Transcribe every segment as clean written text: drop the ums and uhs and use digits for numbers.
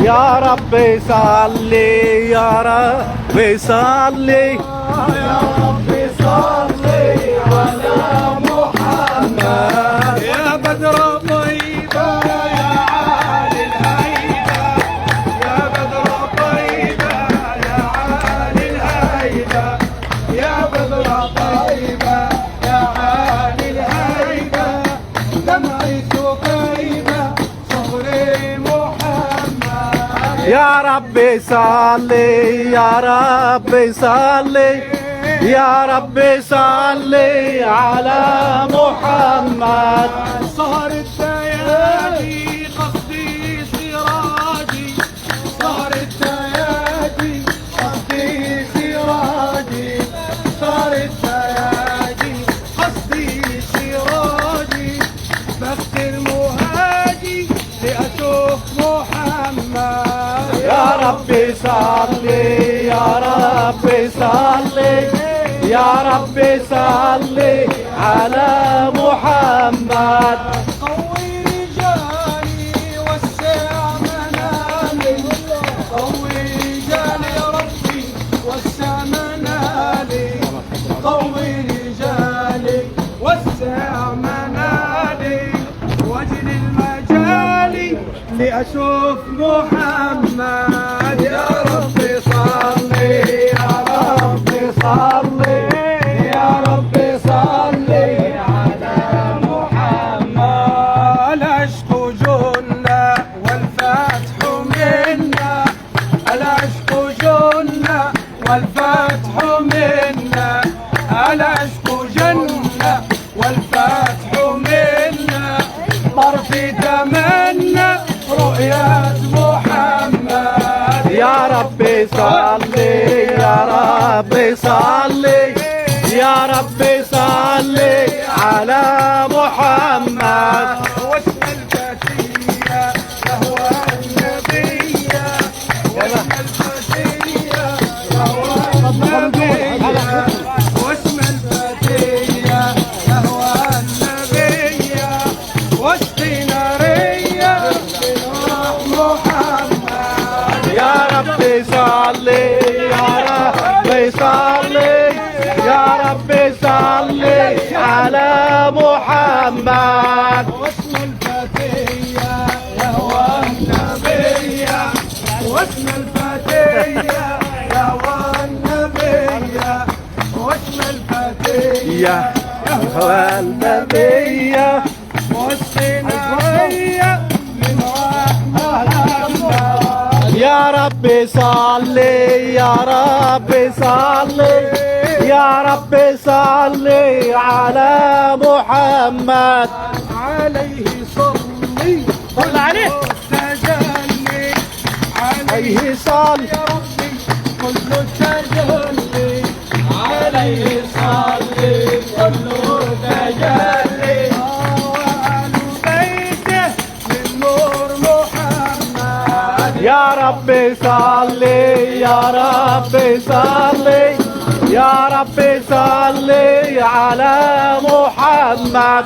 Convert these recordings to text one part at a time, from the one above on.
يا رب صلي يا رب صلي يا رب صلي على محمد يا بدر طيبة يا عالي الهيبة يا بدر طيبة يا عالي الهيبة يا بدر طيبة يا عالي الهيبة دمعي سكيبة صغري محمد يا رب صلي يا رب صلي يا رب صلي على محمد صارت ليالي قصدي سراجي صارت ليالي قصدي سراجي صارت ليالي قصدي سراجي بخت المهاجي لأشوف محمد يا رب صلي يا رب صلي يا رب صلي على محمد قوي رجالي وسع منالي قوي رجالي يا ربي وسع منالي قوي رجالي وسع منالي واجل المجالي لأشوف محمد يا ربي صلي يا ربي صلي يا ربي صلي على محمد العشق جنة والفتح منا العشق جنة والفتح منا العشق جنة والفتح منا طرفي تمنى رؤية محمد يا رب صلي يا رب صلي يا رب صلي على محمد واسم الفتية يهوى النبية واسم الفتية يهوى النبية واسم الفتية يهوى النبية واسقي نارية بنور محمد يا رب صلي يا رب صلي يا رب صلي على محمد واسم الفتية يهوى النبية واسم الفتية يهوى النبية واسم الفتية يا هو النبي والصناعية من محمد يا رب صلي يا رب صلي يا رب صلي على محمد عليه صلي صل عليه. تجلي عليه صل يا ربي كل تجلي عليه صلي كل تجلي وآل بيته من نور محمد يا رب صلي يا رب صلي يا رب صلي على محمد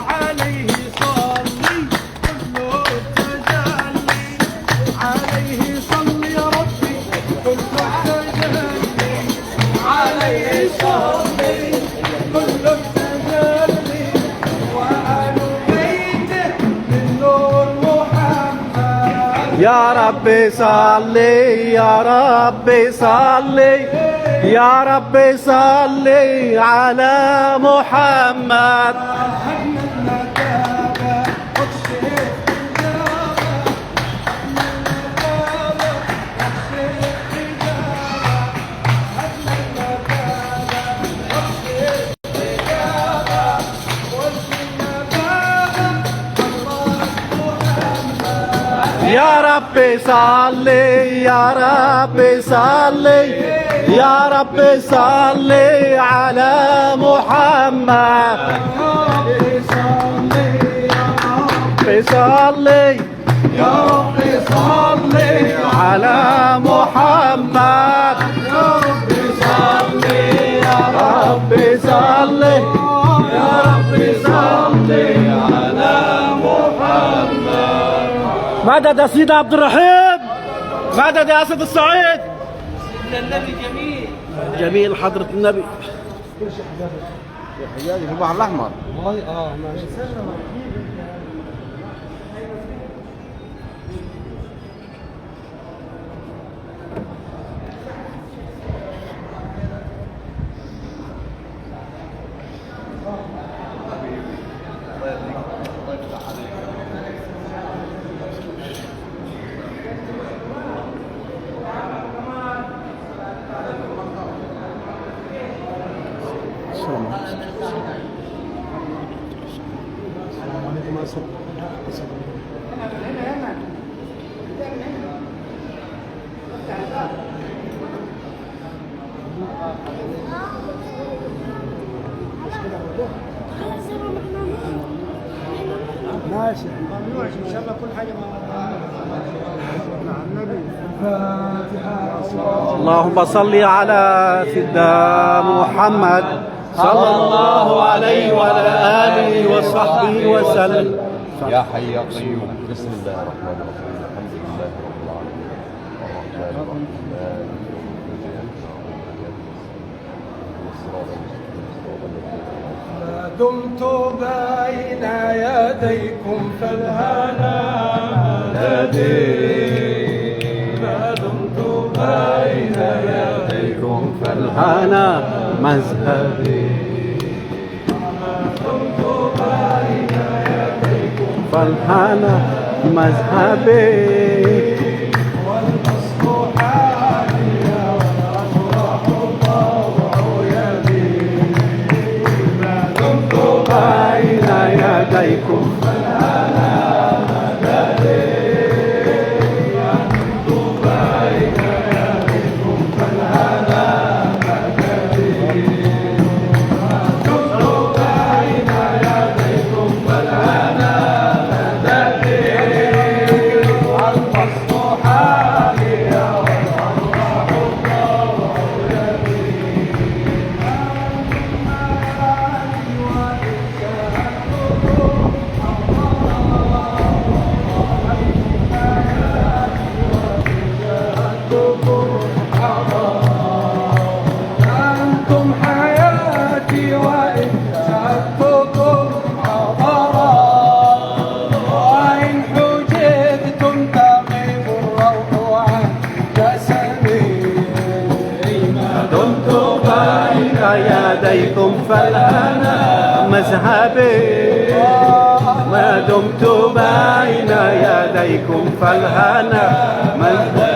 عليه صلي كل تجلي عليه صلي يا ربي كل تجلي عليه صلي كل تجلي وآل بيته من نور محمد يا رب صلي يا رب صلي يا رب صلي على محمد يا رب صلي يا رب صلي يا رب صلي على محمد صلي يا رب صلي على محمد يا رب صلي يا رب صلي يا رب صلي على محمد مدد يا سيدي عبد الرحيم. مدد يا أسد الصعيد. النبي جميل. جميل حضرة النبي. يا حجاجي في البحر الأحمر. ماشي. ماشي ممنوع ان شاء الله كل حاجه مع النبي. اللهم صل على سيدنا محمد صلى الله عليه وعلى آله وصحبه وسلم. يا حي يا قيوم. بسم الله الرحمن الرحيم. الحمد لله رب العالمين الرحمن الرحيم ما دمت بين يديكم فالهنا مددي. ما دمت بين يديكم فالهنا مذهبي. فالهنا مذهبي. والنصر حالي والأفراح طوع يدي. ما دمت بين يديكم أنتم حياتي وإن شدتكم حضرا. وإن حجبتم تغيب الروح عن جسدي. ما دمت بين يديكم فالهنا مذهبي. ما دمت بين يديكم فالهنا مذهبي.